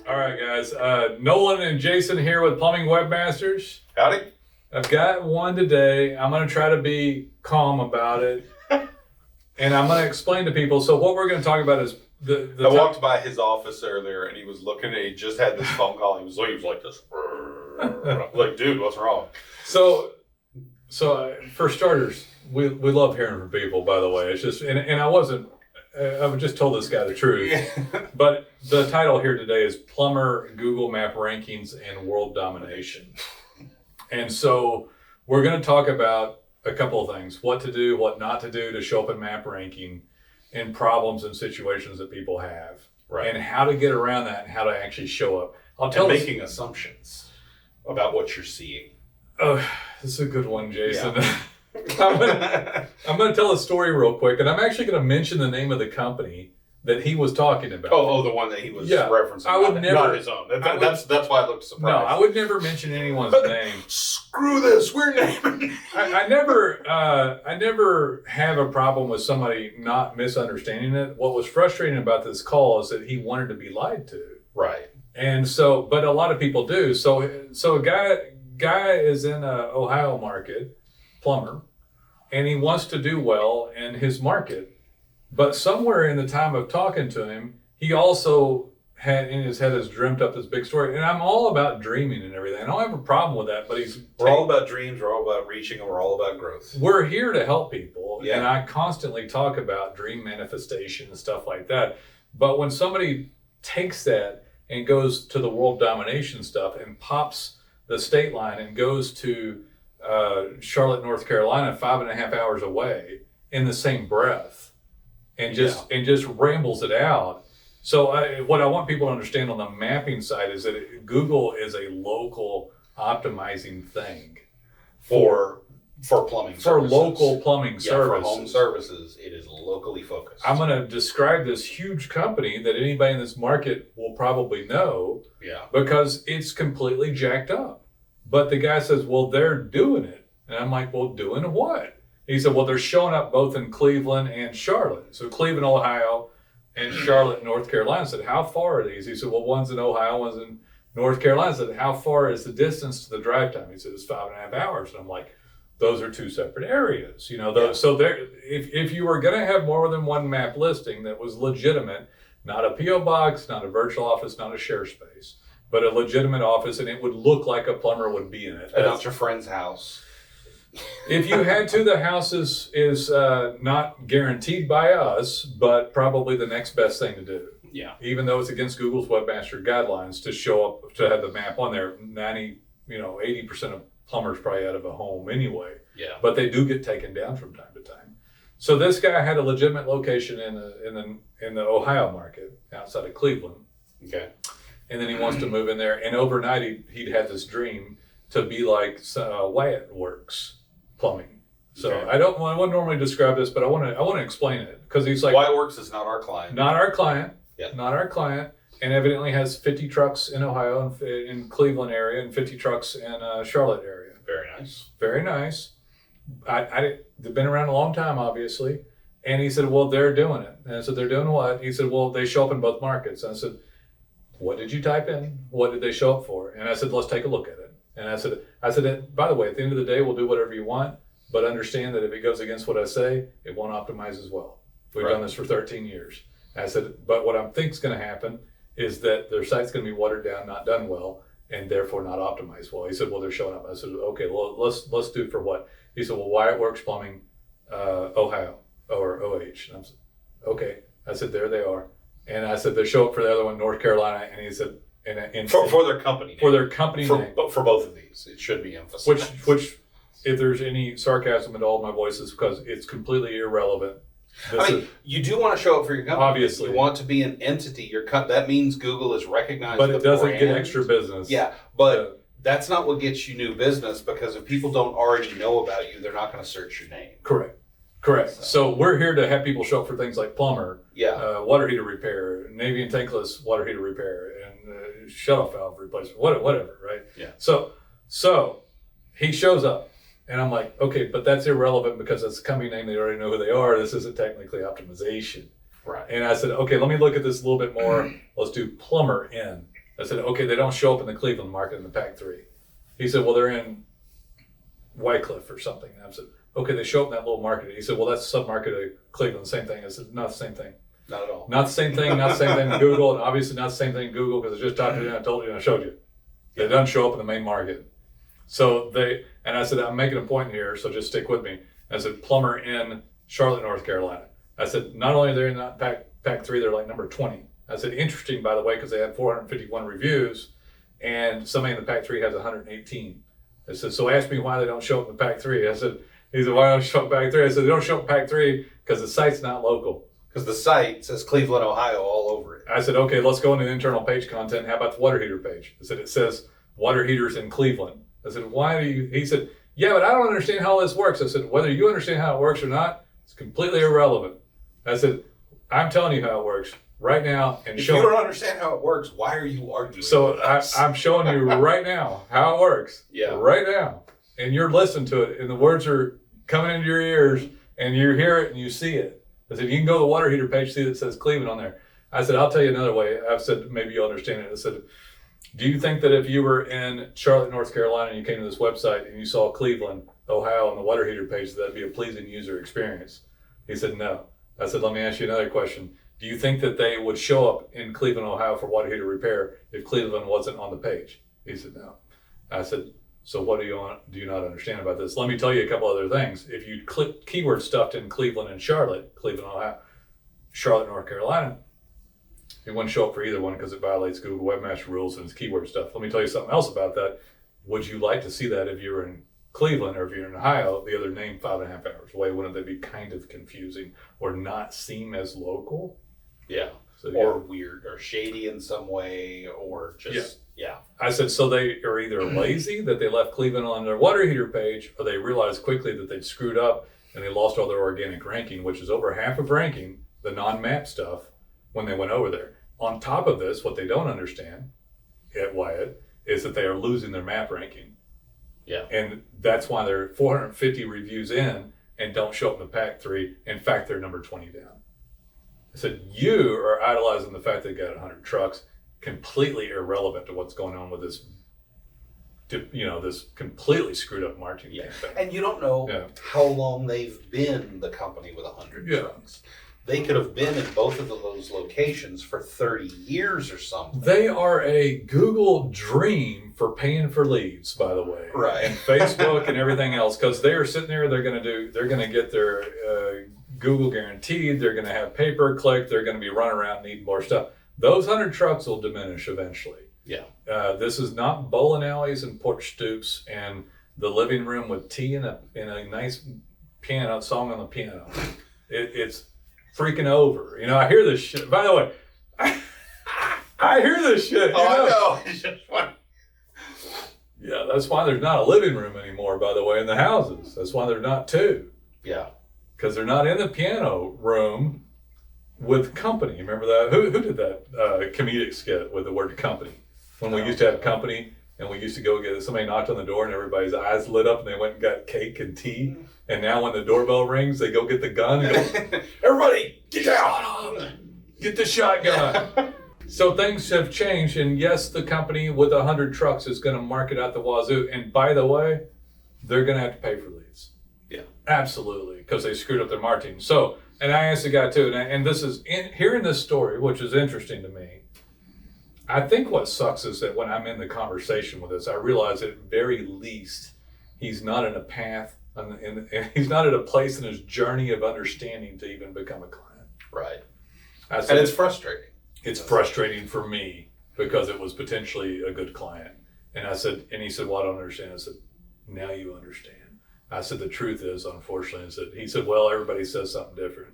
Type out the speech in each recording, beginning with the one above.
All right, guys. Nolen and Jason here with Plumbing Webmasters. Howdy. I've got one today. I'm going to try to be calm about it. And I'm going to explain to people. So what we're going to talk about is I walked by his office earlier and he was looking at, he just had this phone call. He was like this. I'm like, dude, what's wrong? So for starters, we love hearing from people, by the way. It's just, and I would just told this guy the truth. But the title here today is Plumber, Google Map Rankings, and World Domination. And so we're going to talk about a couple of things: what to do, what not to do to show up in map ranking, and problems and situations that people have, Right. and how to get around that, and how to actually show up. Making assumptions about what you're seeing. Oh, this is a good one, Jason. Yeah. I'm going to tell a story real quick, and I'm actually going to mention the name of the company that he was talking about. Oh, the one that he was referencing. I would never, not his own. That's why I looked surprised. No, I would never mention anyone's name. Screw this. We're naming. I never have a problem with somebody not misunderstanding it. What was frustrating about this call is that he wanted to be lied to. Right. And so, but a lot of people do. So a guy is in a Ohio market, plumber, and he wants to do well in his market. But somewhere in the time of talking to him, he also had in his head has dreamt up this big story. And I'm all about dreaming and everything. I don't have a problem with that, but we're all about dreams, we're all about reaching, and we're all about growth. We're here to help people. Yeah. And I constantly talk about dream manifestation and stuff like that. But when somebody takes that and goes to the world domination stuff and pops the state line and goes to Charlotte, North Carolina, 5.5 hours away in the same breath, and just rambles it out. So what I want people to understand on the mapping side is that Google is a local optimizing thing for plumbing for services. Local plumbing services. For home services, it is locally focused. I'm going to describe this huge company that anybody in this market will probably know. Yeah. Because it's completely jacked up. But the guy says, well, they're doing it. And I'm like, well, doing what? He said, well, they're showing up both in Cleveland and Charlotte. So Cleveland, Ohio, and Charlotte, North Carolina. I said, how far are these? He said, well, one's in Ohio, one's in North Carolina. I said, how far is the distance to the drive time? He said, it's 5.5 hours. And I'm like, those are two separate areas. You know, those, so there, if you were going to have more than one map listing that was legitimate, not a P.O. box, not a virtual office, not a share space, but a legitimate office, and it would look like a plumber would be in it. And not your friend's house. If you had to, the house is not guaranteed by us, but probably the next best thing to do. Yeah. Even though it's against Google's Webmaster guidelines to show up, to have the map on there, 80% of plumbers probably out of a home anyway. Yeah. But they do get taken down from time to time. So this guy had a legitimate location in the Ohio market outside of Cleveland. Okay. And then he wants to move in there, and overnight he'd had this dream to be like Wyatt Works Plumbing. So okay. I wouldn't normally describe this, but I want to explain it, because he's like, Wyatt Works is not our client. Not our client. Yeah. Not our client, and evidently has 50 trucks in Ohio and in Cleveland area, and 50 trucks in Charlotte area. Very nice. Very nice. They've been around a long time, obviously. And he said, well, they're doing it. And I said, they're doing what? He said, well, they show up in both markets. And I said, what did you type in? What did they show up for? And I said, let's take a look at it. And I said, by the way, at the end of the day, we'll do whatever you want, but understand that if it goes against what I say, it won't optimize as well. We've done this for 13 years. And I said, but what I think is going to happen is that their site's going to be watered down, not done well, and therefore not optimized well. He said, well, they're showing up. I said, okay, well, let's do for what? He said, well, Wyatt Works Plumbing, Ohio, or OH. And I said, okay. I said, there they are. And I said, they show up for the other one, North Carolina. And he said, for their company name. For their company name. But for both of these, it should be emphasized. Which, if there's any sarcasm at all in my voice, is because it's completely irrelevant. You do want to show up for your company. Obviously. You want to be an entity. That means Google is recognized. But it doesn't brand. get extra business. Yeah, but that's not what gets you new business, because if people don't already know about you, they're not going to search your name. Correct. So we're here to have people show up for things like plumber, water heater repair, Navy and tankless water heater repair, and shut-off valve replacement, whatever, right? Yeah. So he shows up. And I'm like, okay, but that's irrelevant because it's a company name. They already know who they are. This isn't technically optimization. Right. And I said, okay, let me look at this a little bit more. Let's do Plumber in. I said, okay, they don't show up in the Cleveland market in the Pack 3. He said, well, they're in Wycliffe or something. And I said, okay, they show up in that little market. He said, well, that's a sub-market of Cleveland, same thing. I said, not the same thing. Not at all. Not the same thing, not the same thing in Google, and obviously not the same thing in Google because I just talked to you and I told you and I showed you. They don't show up in the main market. So and I said, I'm making a point here, so just stick with me. I said, Plumber in Charlotte, North Carolina. I said, not only are they in that pack 3, they're like number 20. I said, interesting, by the way, because they had 451 reviews and somebody in the pack 3 has 118. I said, so ask me why they don't show up in the pack 3. He said, why don't they show up in pack 3? I said, they don't show up in pack 3 because the site's not local. Because the site says Cleveland, Ohio all over it. I said, okay, let's go into the internal page content. How about the water heater page? I said, it says water heaters in Cleveland. I said, why do you, he said, yeah, but I don't understand how this works. I said, whether you understand how it works or not, it's completely irrelevant. I said, I'm telling you how it works right now. And if you don't understand how it works, why are you arguing? So I'm showing you right now how it works. Yeah. Right now. And you're listening to it and the words are coming into your ears and you hear it and you see it. I said, you can go to the water heater page, see that it says Cleveland on there. I said, I'll tell you another way. I've said, maybe you'll understand it. I said, do you think that if you were in Charlotte, North Carolina, and you came to this website and you saw Cleveland, Ohio on the water heater page, that'd be a pleasing user experience? He said, no. I said, let me ask you another question. Do you think that they would show up in Cleveland, Ohio for water heater repair if Cleveland wasn't on the page? He said, no. I said, so what do you not understand about this? Let me tell you a couple other things. If you click keyword stuffed in Cleveland and Charlotte, Cleveland, Ohio, Charlotte, North Carolina, it wouldn't show up for either one because it violates Google Webmaster rules and it's keyword stuff. Let me tell you something else about that. Would you like to see that if you were in Cleveland or if you're in Ohio, the other name 5.5 hours away? Wouldn't that be kind of confusing or not seem as local? Yeah. So, or weird or shady in some way or just, yeah. I said, so they are either lazy that they left Cleveland on their water heater page or they realized quickly that they'd screwed up and they lost all their organic ranking, which is over half of ranking, the non-map stuff, when they went over there. On top of this, what they don't understand at Wyatt is that they are losing their map ranking. Yeah. And that's why they're 450 reviews in and don't show up in the pack 3. In fact, they're number 20 down. I said, you are idolizing the fact they got 100 trucks, completely irrelevant to what's going on with this, this completely screwed up marketing campaign. And you don't know how long they've been the company with 100 trucks. They could have been in both of those locations for 30 years or something. They are a Google dream for paying for leads, by the way. Right. And Facebook and everything else, because they are sitting there, they're going to get their Google guaranteed, they're going to have pay-per-click, they're going to be running around needing more stuff. Those 100 trucks will diminish eventually. Yeah. This is not bowling alleys and porch stoops and the living room with tea and a nice piano song on the piano. It's freaking over. I hear this shit. By the way, I hear this shit. I know. It's just funny. Yeah, that's why there's not a living room anymore, by the way, in the houses. That's why there's not two. Yeah. Because they're not in the piano room with company. Remember that? Who did that comedic skit with the word company? When we used to have company and we used to go get somebody knocked on the door and everybody's eyes lit up and they went and got cake and tea. And now when the doorbell rings, they go get the gun and go, everybody, get down! Get the shotgun! So things have changed, and yes, the company with 100 trucks is going to market out the wazoo. And by the way, they're going to have to pay for leads. Yeah. Absolutely, because they screwed up their marketing. So, and I asked the guy too, and this is, hearing this story, which is interesting to me, I think what sucks is that when I'm in the conversation with this, I realize at very least he's not in a path, and he's not at a place in his journey of understanding to even become a client. Right. And it's frustrating. It's frustrating for me because it was potentially a good client. And I said, and he said, well, I don't understand. I said, now you understand. I said, the truth is, unfortunately, he said, well, everybody says something different.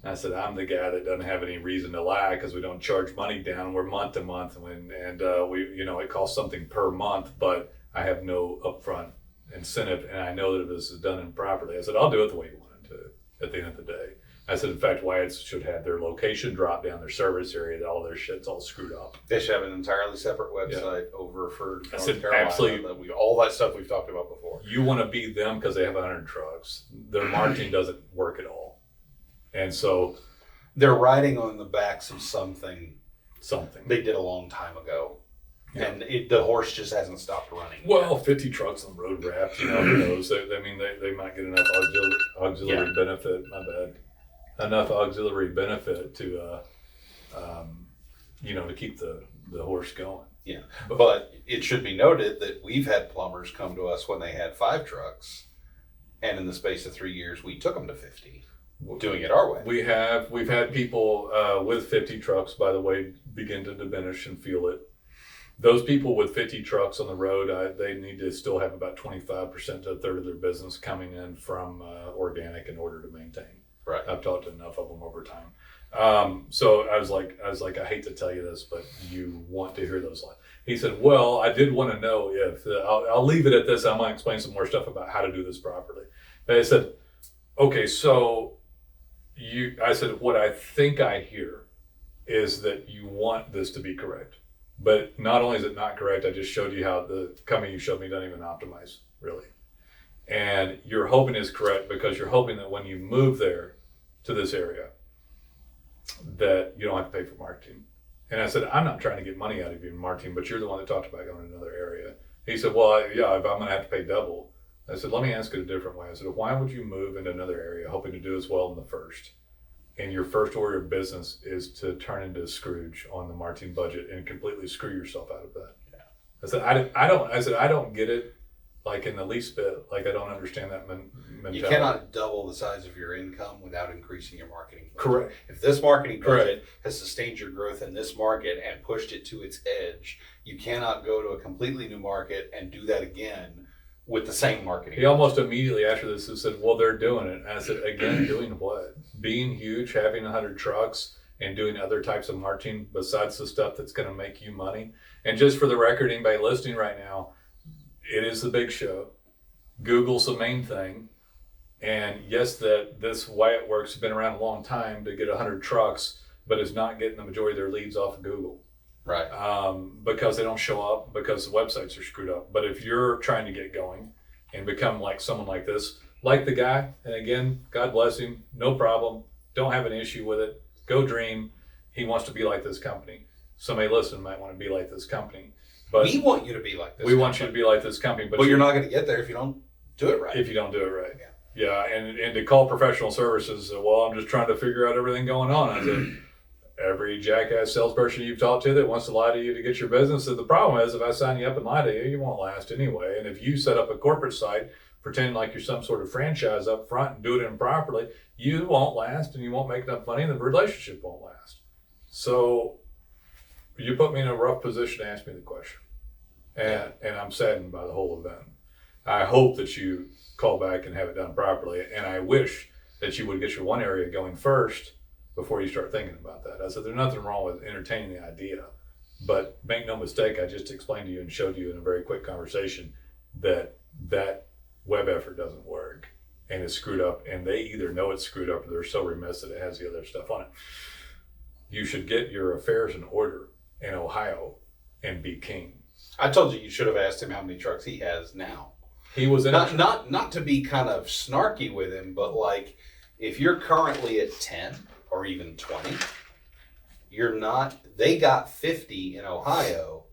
And I said, I'm the guy that doesn't have any reason to lie because we don't charge money down. We're month to month, and it costs something per month, but I have no upfront incentive, and I know that if this is done improperly. I said, I'll do it the way you want it to at the end of the day. I said, in fact, Wyatt should have their location drop down, their service area, that all their shit's all screwed up. They should have an entirely separate website over for North Carolina. Absolutely. All that stuff we've talked about before. You want to beat them because they have 100 trucks. Their marketing doesn't work at all. And so They're riding on the backs of something Something. they did a long time ago. Yeah. And the horse just hasn't stopped running. Well, 50 trucks on road wrapped, who knows? They might get enough auxiliary benefit, my bad. Enough auxiliary benefit to, to keep the horse going. Yeah. But it should be noted that we've had plumbers come to us when they had 5 trucks. And in the space of 3 years, we took them to 50, doing it our way. We've had people with 50 trucks, by the way, begin to diminish and feel it. Those people with 50 trucks on the road, they need to still have about 25% to a third of their business coming in from organic in order to maintain. Right. I've talked to enough of them over time. So I was like, I hate to tell you this, but you want to hear those lines. He said, well, I did want to know if, I'll leave it at this. I might explain some more stuff about how to do this properly. But I said, okay, so I said, what I think I hear is that you want this to be correct. But not only is it not correct, I just showed you how the company you showed me doesn't even optimize, really. And you're hoping is correct because you're hoping that when you move there to this area, that you don't have to pay for marketing. And I said, I'm not trying to get money out of you in marketing, but you're the one that talked about going to another area. He said, well, yeah, if I'm going to have to pay double. I said, let me ask it a different way. I said, why would you move into another area hoping to do as well in the first? And your first order of business is to turn into a Scrooge on the marketing budget and completely screw yourself out of that. Yeah. I said, I don't get it, like in the least bit. Like I don't understand that mentality. You cannot double the size of your income without increasing your marketing budget. Correct. If this marketing budget has sustained your growth in this market and pushed it to its edge, you cannot go to a completely new market and do that again with the same marketing. He almost immediately after this said, well, they're doing it. And I said, again, doing what? Being huge, having 100 trucks, and doing other types of marketing besides the stuff that's going to make you money. And just for the record, anybody listening right now, it is the big show. Google's the main thing. And yes, that this way it works has been around a long time to get 100 trucks, but it's not getting the majority of their leads off of Google. Right. Because they don't show up, because the websites are screwed up. But if you're trying to get going and become like someone like this, like the guy, and again, God bless him, no problem, don't have an issue with it, go dream. He wants to be like this company. Somebody listening might want to be like this company. But we want you to be like this. We want you to be like this company. But you're not going to get there if you don't do it right. If you don't do it right. Yeah, and to call professional services, well, I'm just trying to figure out everything going on. I said, every jackass salesperson you've talked to that wants to lie to you to get your business, the problem is if I sign you up and lie to you, you won't last anyway. And if you set up a corporate site, pretending like you're some sort of franchise up front and do it improperly, you won't last and you won't make enough money and the relationship won't last. So you put me in a rough position to ask me the question. And I'm saddened by the whole event. I hope that you call back and have it done properly. And I wish that you would get your one area going first before you start thinking about that. I said, there's nothing wrong with entertaining the idea, but make no mistake, I just explained to you and showed you in a very quick conversation that web effort doesn't work and it's screwed up, and they either know it's screwed up or they're so remiss that it has the other stuff on it. You should get your affairs in order in Ohio and be king. I told you should have asked him how many trucks he has now. He was in not to be kind of snarky with him, but like if you're currently at 10 or even 20, they got 50 in Ohio,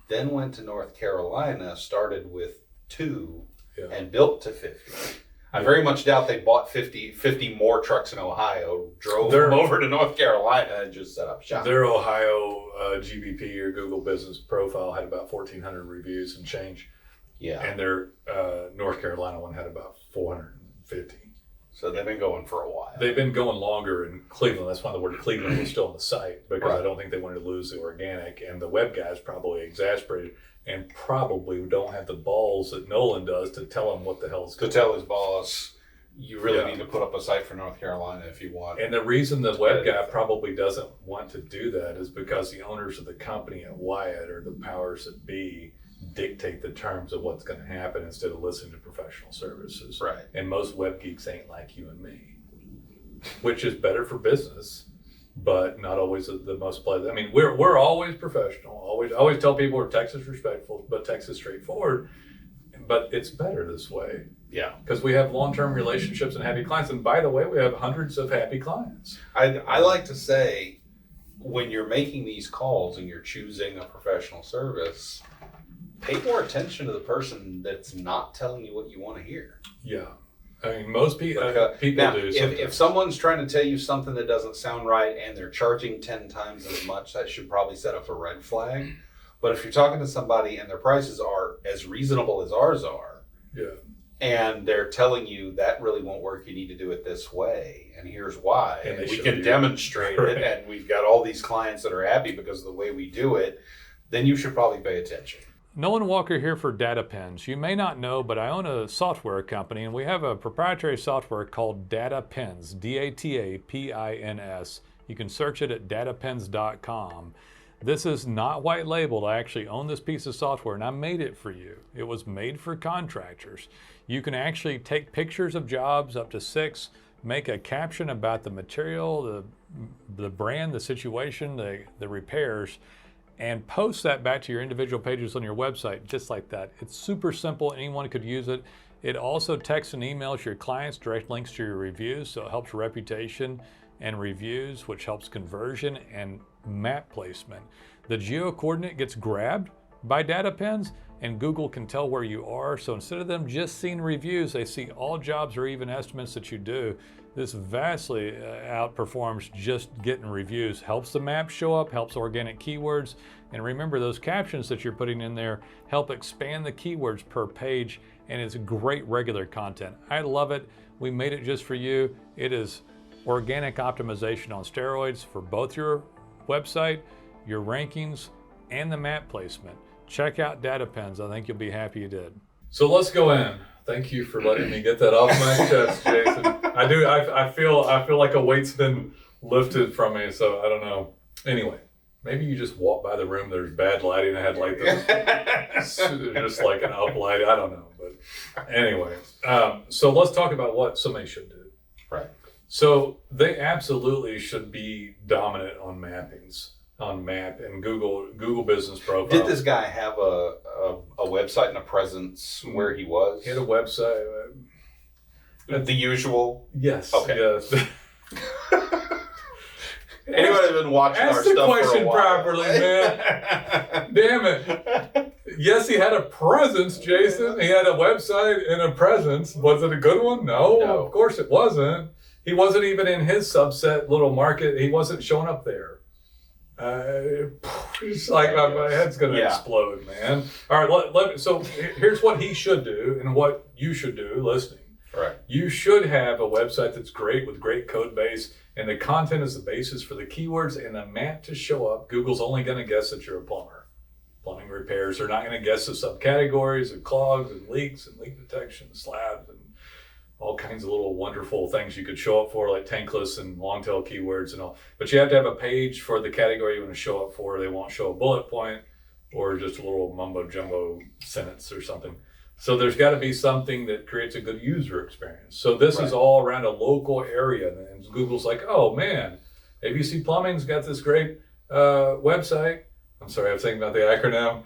then went to North Carolina, started with 2 and built to 50. I very much doubt they bought 50 more trucks in Ohio, drove them over to North Carolina and just set up shop. Their Ohio GBP or Google Business Profile had about 1,400 reviews and change. Yeah. And their North Carolina one had about 450. So they've been going for a while. They've been going longer in Cleveland. That's why the word Cleveland was still on the site, because I don't think they wanted to lose the organic. And the web guys probably exasperated and probably don't have the balls that Nolen does to tell him what the hell is going on. To tell his boss, you really need to put up a site for North Carolina if you want. And the reason the web guy probably doesn't want to do that is because the owners of the company at Wyatt, or the powers that be, dictate the terms of what's going to happen instead of listening to professional services. Right. And most web geeks ain't like you and me, which is better for business, but not always the most pleasant. I mean, we're always professional. Always tell people we're Texas respectful, but Texas straightforward. But it's better this way Yeah. Because we have long-term relationships and happy clients. And by the way, we have hundreds of happy clients. I like to say, when you're making these calls and you're choosing a professional service, pay more attention to the person that's not telling you what you want to hear. Yeah. I mean, most people Now, do. If someone's trying to tell you something that doesn't sound right and they're charging 10 times as much, that should probably set up a red flag. But if you're talking to somebody and their prices are as reasonable as ours are, yeah, and they're telling you that really won't work, you need to do it this way, and here's why, and we can demonstrate it, and we've got all these clients that are happy because of the way we do it, then you should probably pay attention. Nolen Walker here for DataPens. You may not know, but I own a software company, and we have a proprietary software called DataPens, DATAPINS. You can search it at datapens.com. This is not white labeled. I actually own this piece of software, and I made it for you. It was made for contractors. You can actually take pictures of jobs, up to 6, make a caption about the material, the brand, the situation, the repairs, and post that back to your individual pages on your website, just like that. It's super simple. Anyone could use it. It also texts and emails your clients direct links to your reviews, so it helps reputation and reviews, which helps conversion and map placement. The geo coordinate gets grabbed by DataPens, and Google can tell where you are. So instead of them just seeing reviews, they see all jobs or even estimates that you do. This vastly outperforms just getting reviews. Helps the map show up, helps organic keywords, and remember those captions that you're putting in there help expand the keywords per page, and it's great regular content. I love it. We made it just for you. It is organic optimization on steroids for both your website, your rankings, and the map placement. Check out DataPens. I think you'll be happy you did. So let's go in. Thank you for letting me get that off my chest, Jason. I feel like a weight's been lifted from me, so I don't know. Anyway, maybe you just walk by the room, there's bad lighting, I had like this, just like an uplight, I don't know. But anyway, so let's talk about what somebody should do. Right. So they absolutely should be dominant on mappings, on map and Google Business Profile. Did this guy have a website and a presence where he was? He had a website. The usual? Yes. Okay. Yes. Anyone who's been watching Ask our the stuff question for a while. properly, man. Damn it. Yes, he had a presence, Jason. He had a website and a presence. Was it a good one? No, No. of course it wasn't. He wasn't even in his subset little market. He wasn't showing up there. It's like my head's going to explode, man. All right, so here's what he should do and what you should do listening. Right. You should have a website that's great with great code base, and the content is the basis for the keywords and the map to show up. Google's only going to guess that you're a plumber. Plumbing repairs. They're not going to guess the subcategories of clogs and leaks and leak detection, slabs, and all kinds of little wonderful things you could show up for, like tankless and long tail keywords and all. But you have to have a page for the category you want to show up for. They won't show a bullet point or just a little mumbo jumbo sentence or something. So there's got to be something that creates a good user experience. So this is all around a local area. And Google's like, oh man, ABC Plumbing's got this great website. I'm sorry, I was thinking about the acronym.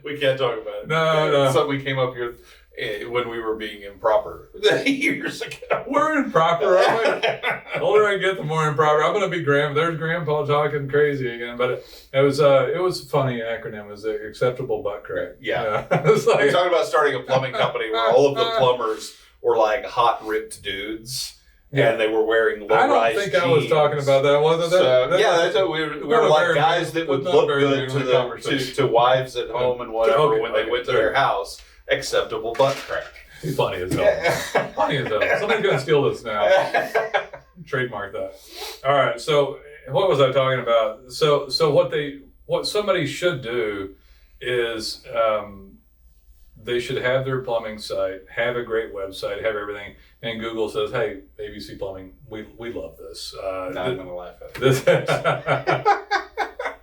We can't talk about it. No. Something we came up with when we were being improper years ago. We're improper. The older I get, the more improper. I'm going to be There's Grandpa talking crazy again. But it was a funny acronym. It was the acceptable butt crack. Yeah. It's like, We're talking about starting a plumbing company where all of the plumbers were like hot, ripped dudes. Yeah. And they were wearing low-rise I don't think I was talking about that. Wasn't that? That's what we were like guys that would look good to wives at home and whatever when they went to their house. Acceptable butt crack. He's funny as hell. Funny as hell. Somebody's going to steal this now. Trademark that. All right. So what was I talking about? So what somebody should do is they should have their plumbing site, have a great website, have everything, and Google says, "Hey, ABC Plumbing, we love this." I'm going to laugh at it.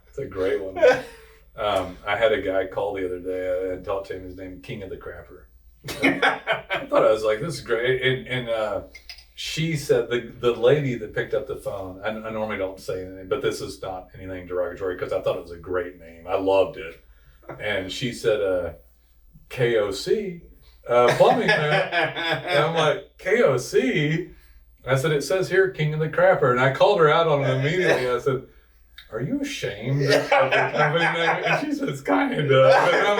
It's a great one. I had a guy call the other day. I had talked to him. His name, King of the Crapper. I thought, I was like, this is great. And she said, the lady that picked up the phone, I normally don't say anything, but this is not anything derogatory because I thought it was a great name. I loved it. And she said, KOC, plumbing, man. And I'm like, KOC? I said, it says here, King of the Crapper. And I called her out on it immediately. I said, are you ashamed of the company name? And she says, kind of. And I'm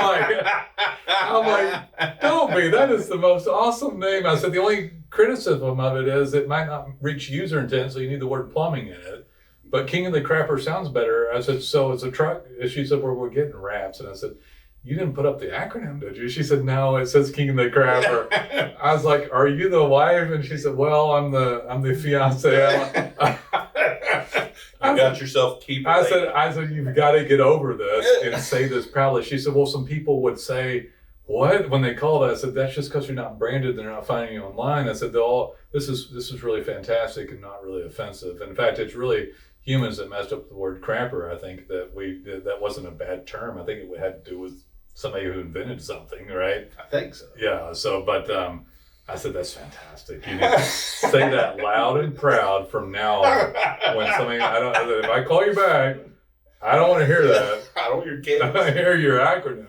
like, don't be. That is the most awesome name. I said, the only criticism of it is it might not reach user intent, so you need the word plumbing in it. But King of the Crapper sounds better. I said, so it's a truck? She said, we're getting wraps. And I said, you didn't put up the acronym, did you? She said, no, it says King of the Crapper. I was like, are you the wife? And she said, well, I'm the fiance. You got yourself keep. I said, you've got to get over this and say this proudly. She said, well, some people would say, what? When they called, I said, that's just because you're not branded. They're not finding you online. I said, this is really fantastic and not really offensive. In fact, it's really humans that messed up the word crapper. I think that wasn't a bad term. I think it had to do with somebody who invented something, right? I think so. Yeah. So, but I said, that's fantastic. You need to say that loud and proud from now on. When somebody, if I call you back, I don't want to hear that. I don't hear kids. I want to hear your acronym.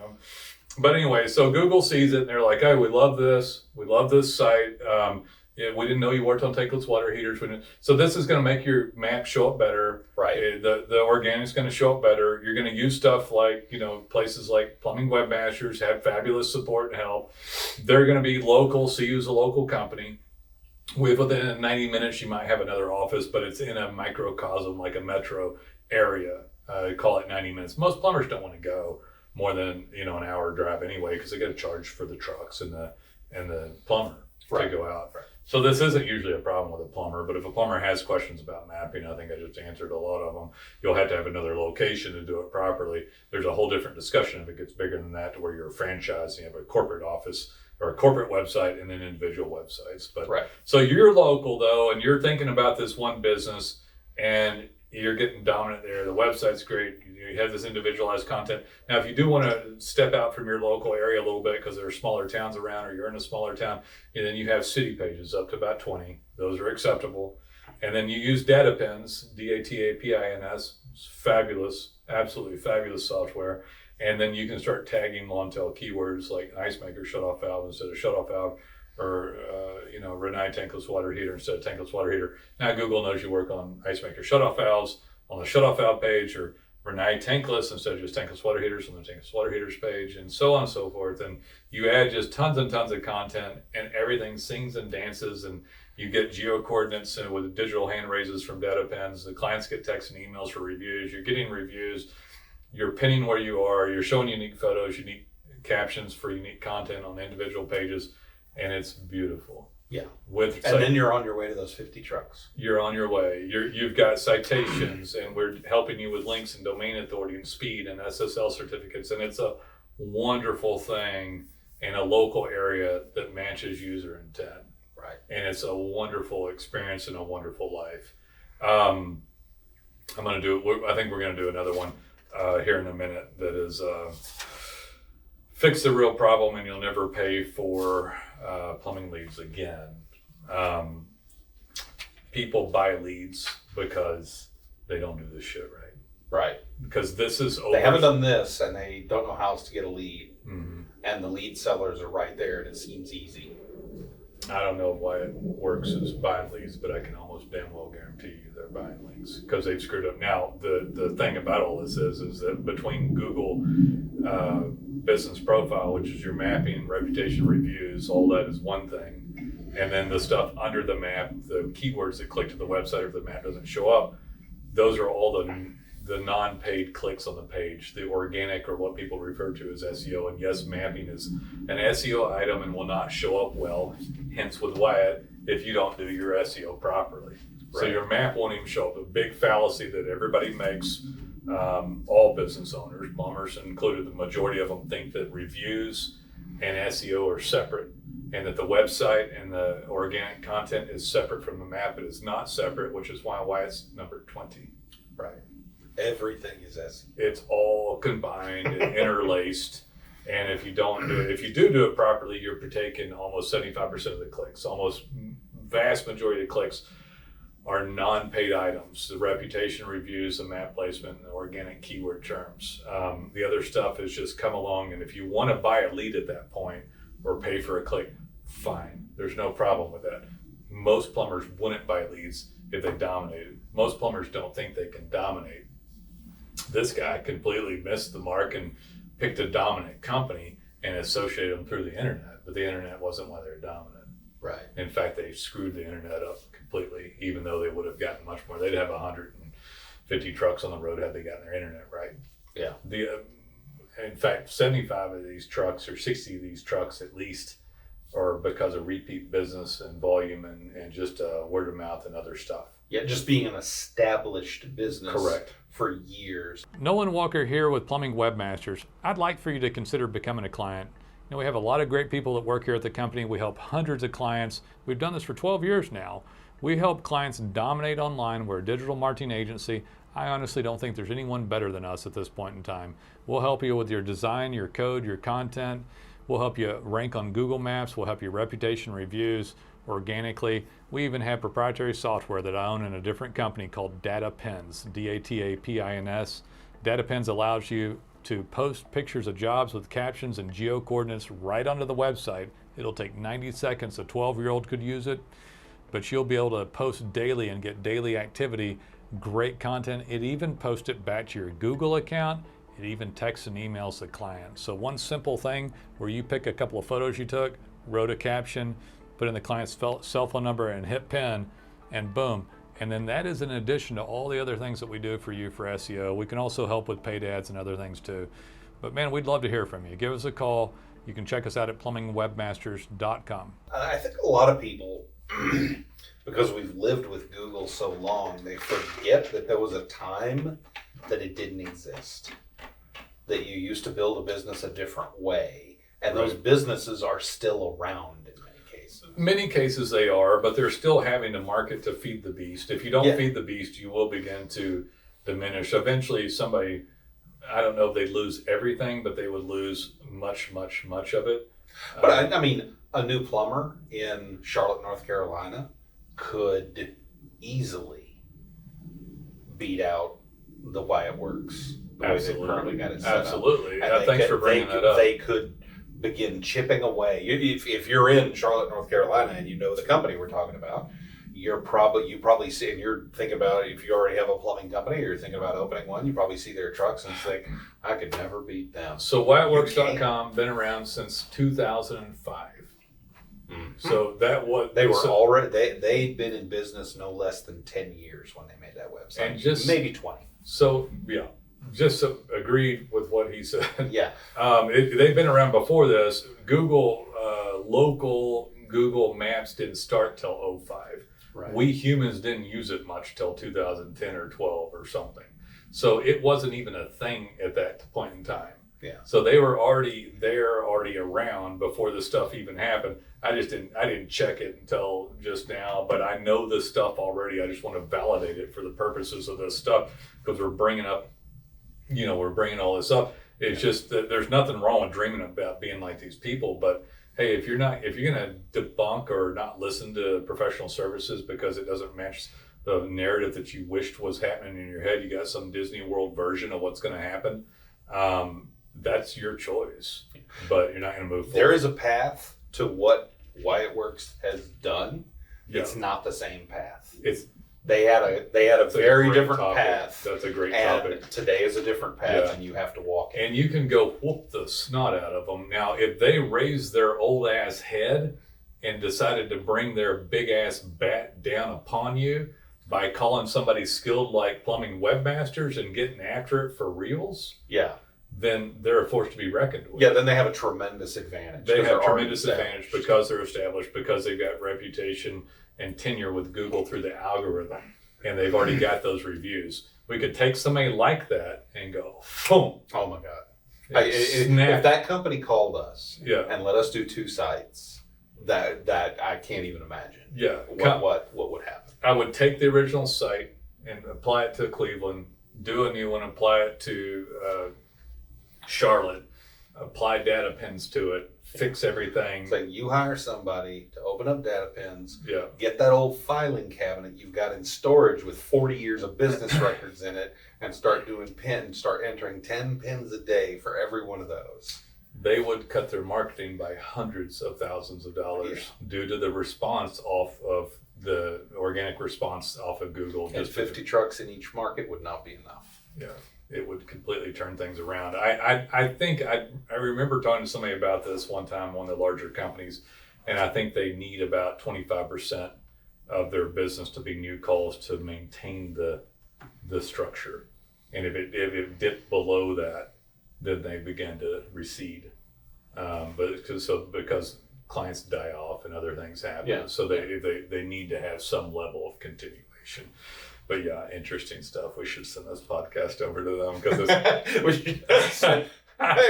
But anyway, so Google sees it and they're like, hey, we love this. We love this site. Yeah, we didn't know you worked on tankless water heaters. So this is going to make your map show up better. Right. The organic's going to show up better. You're going to use stuff like, places like Plumbing Webmasters have fabulous support and help. They're going to be local, so use a local company. Within 90 minutes, you might have another office, but it's in a microcosm, like a metro area. Call it 90 minutes. Most plumbers don't want to go more than, an hour drive anyway, because they got to charge for the trucks and the plumber to go out. Right. So this isn't usually a problem with a plumber, but if a plumber has questions about mapping, I think I just answered a lot of them. You'll have to have another location to do it properly. There's a whole different discussion if it gets bigger than that, to where you're a franchise and you have a corporate office or a corporate website and then individual websites. But So you're local though, and you're thinking about this one business and you're getting dominant there. The website's great. You have this individualized content. Now, if you do want to step out from your local area a little bit because there are smaller towns around or you're in a smaller town, and then you have city pages up to about 20. Those are acceptable. And then you use data pins, DATAPINS, fabulous, absolutely fabulous software. And then you can start tagging long tail keywords like ice maker shutoff valve instead of shutoff valve, or Renai tankless water heater instead of tankless water heater. Now Google knows you work on ice maker shutoff valves on the shutoff valve page, or Renai tankless instead of just tankless water heaters on the tankless water heaters page, and so on and so forth. And you add just tons and tons of content, and everything sings and dances, and you get geo coordinates and with digital hand raises from data pins. The clients get texts and emails for reviews. You're getting reviews. You're pinning where you are. You're showing unique photos, unique captions for unique content on individual pages. And it's beautiful. Yeah. Then you're on your way to those 50 trucks. You're on your way. You've got citations, and we're helping you with links and domain authority and speed and SSL certificates. And it's a wonderful thing in a local area that matches user intent. Right. And it's a wonderful experience and a wonderful life. I think we're going to do another one here in a minute that is fix the real problem and you'll never pay for plumbing leads again. People buy leads because they don't do this shit right. Right. Because this is over. They haven't done this and they don't know how else to get a lead. Mm-hmm. And the lead sellers are right there and it seems easy. I don't know why it works as buying leads, but I can almost damn well guarantee you they're buying leads because they've screwed up. Now, the thing about all this is that between Google business profile, which is your mapping, reputation, reviews, all that is one thing. And then the stuff under the map, the keywords that click to the website if the map doesn't show up, those are all the non-paid clicks on the page, the organic, or what people refer to as SEO. And yes, mapping is an SEO item and will not show up well, hence with Wyatt, if you don't do your SEO properly. Right. So your map won't even show up. A big fallacy that everybody makes, all business owners, plumbers included, the majority of them think that reviews and SEO are separate, and that the website and the organic content is separate from the map. It is not separate, which is why it's number 20. Right. Everything is SEO. It's all combined and interlaced. And if you do it properly, you're taking almost 75% of the clicks. Almost vast majority of clicks are non-paid items. The reputation reviews, the map placement, and the organic keyword terms. The other stuff is just come along, and if you want to buy a lead at that point, or pay for a click, fine. There's no problem with that. Most plumbers wouldn't buy leads if they dominated. Most plumbers don't think they can dominate. This guy completely missed the mark and picked a dominant company and associated them through the internet, but the internet wasn't why they're dominant. Right. In fact, they screwed the internet up completely, even though they would have gotten much more. They'd have 150 trucks on the road had they gotten their internet right. Yeah. In fact, 75 of these trucks or 60 of these trucks at least are because of repeat business and volume and just word of mouth and other stuff. Yeah, just being an established business. Correct. For years. Nolen Walker here with Plumbing Webmasters. I'd like for you to consider becoming a client. You know, we have a lot of great people that work here at the company. We help hundreds of clients. We've done this for 12 years now. We help clients dominate online. We're a digital marketing agency. I honestly don't think there's anyone better than us at this point in time. We'll help you with your design, your code, your content. We'll help you rank on Google Maps. We'll help you reputation reviews organically. We even have proprietary software that I own in a different company called DataPins, DATAPINS. DataPins allows you to post pictures of jobs with captions and geo coordinates right onto the website. It'll take 90 seconds. A 12-year-old could use it, but you'll be able to post daily and get daily activity, great content. It even posts it back to your Google account. It even texts and emails the client. So one simple thing where you pick a couple of photos you took, wrote a caption, put in the client's cell phone number and hit pin, and boom. And then that is in addition to all the other things that we do for you for SEO. We can also help with paid ads and other things too. But man, we'd love to hear from you. Give us a call. You can check us out at plumbingwebmasters.com. I think a lot of people, because we've lived with Google so long, they forget that there was a time that it didn't exist. That you used to build a business a different way. And those businesses are still around. Many cases they are, but they're still having to market to feed the beast. If you don't feed the beast, you will begin to diminish. Eventually somebody, I don't know if they'd lose everything, but they would lose much of it. But I mean, a new plumber in Charlotte, North Carolina could easily beat out the Wyatt Works. The way they've currently got it set Absolutely. up. Thanks for bringing that up. They could begin chipping away. If you're in Charlotte, North Carolina, and you know the company we're talking about, you probably see, and you're thinking about, if you already have a plumbing company or you're thinking about opening one, you probably see their trucks and think, I could never beat them. So WyattWorks.com been around since 2005. Mm-hmm. So that was they'd been in business no less than 10 years when they made that website, and just maybe 20. So yeah. Just agreed with what he said. Yeah. They've been around before this. Google, local Google Maps didn't start till 05. Right. We humans didn't use it much till 2010 or 12 or something. So it wasn't even a thing at that point in time. Yeah. So they were already around before this stuff even happened. I didn't check it until just now, but I know this stuff already. I just want to validate it for the purposes of this stuff, because we're bringing all this up. It's just that there's nothing wrong with dreaming about being like these people. But hey, if you're going to debunk or not listen to professional services because it doesn't match the narrative that you wished was happening in your head, you got some Disney World version of what's going to happen. That's your choice, but you're not going to move forward. There is a path to what Wyatt Works has done. Yeah. It's not the same path. They had a very different path. That's a great and topic. Today is a different path, and you have to walk it. And you can go whoop the snot out of them. Now, if they raised their old ass head and decided to bring their big ass bat down upon you by calling somebody skilled like Plumbing Webmasters and getting after it for reals, then they're a force to be reckoned with. Yeah, then they have a tremendous advantage. They have tremendous advantage because they're established, because they've got reputation and tenure with Google through the algorithm, and they've already got those reviews. We could take somebody like that and go, boom. Oh my God. If that company called us and let us do 2 sites, that I can't even imagine. Yeah. What would happen? I would take the original site and apply it to Cleveland, do a new one, apply it to Charlotte, apply DataPins to it, fix everything. So you hire somebody to open up DataPins, Yeah. get that old filing cabinet you've got in storage with 40 years of business records in it, and start doing pins, start entering 10 pins a day for every one of those. they would cut their marketing by hundreds of thousands of dollars due to the response off of the organic response off of Google. And 50 trucks in each market would not be enough. Yeah, it would completely turn things around. I think I remember talking to somebody about this one time, one of the larger companies, and I think they need about 25% of their business to be new calls to maintain the structure. And if it dipped below that, then they begin to recede. Because clients die off and other things happen, so they need to have some level of continuation. But yeah, interesting stuff. We should send this podcast over to them because hey,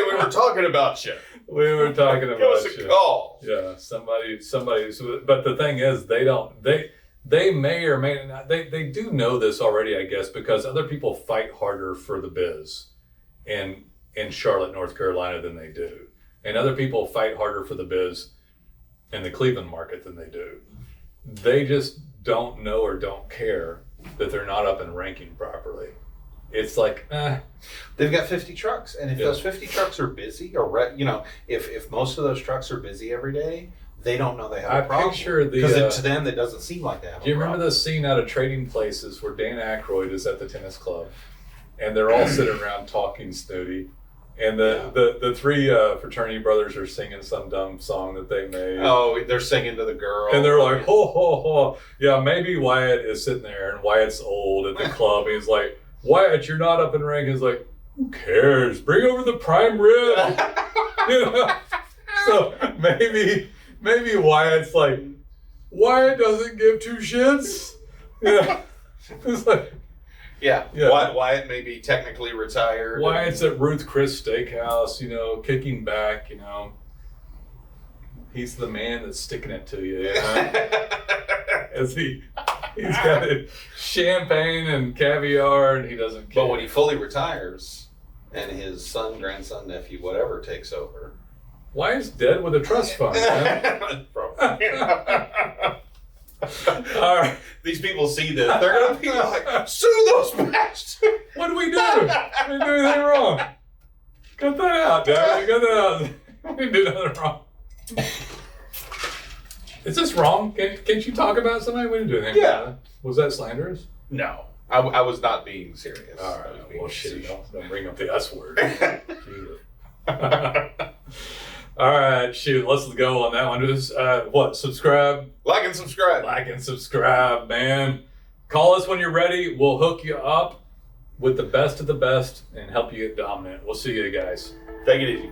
we were talking about you. We were talking about Give us a call. Yeah, somebody. But the thing is, they may or may not. They do know this already, I guess, because other people fight harder for the biz in Charlotte, North Carolina than they do. And other people fight harder for the biz in the Cleveland market than they do. They just don't know or don't care that they're not up and ranking properly. It's like, They've got 50 trucks. And if those 50 trucks are busy, or, if most of those trucks are busy every day, they don't know they have a problem. Because to them, it doesn't seem like they have a problem. Do you remember the scene out of Trading Places where Dan Aykroyd is at the tennis club and they're all sitting around talking snooty? And the three fraternity brothers are singing some dumb song that they made. Oh, they're singing to the girl. And they're like, ho, ho, ho. Yeah, maybe Wyatt is sitting there and Wyatt's old at the club. He's like, Wyatt, you're not up in rank. He's like, who cares? Bring over the prime rib. So maybe Wyatt's like, Wyatt doesn't give two shits. It's like, Wyatt may be technically retired. Wyatt's at Ruth Chris Steakhouse, kicking back, He's the man that's sticking it to you, As he's got champagne and caviar and he doesn't care. But when he fully retires and his son, grandson, nephew, whatever takes over. Wyatt's dead with a trust fund, man. All right. These people see this. They're going to be like, sue those bastards. What did we do? We didn't do anything wrong. Cut that out, Dad. Cut that out. We didn't do nothing wrong. Is this wrong? Can't you talk about somebody? We didn't do anything wrong. Was that slanderous? No. I was not being serious. All right. Well, shit. Don't bring up the S word. Jesus. All right, shoot. Let's go on that one. Just subscribe. Like and subscribe. Like and subscribe, man. Call us when you're ready. We'll hook you up with the best of the best and help you get dominant. We'll see you guys. Take it easy.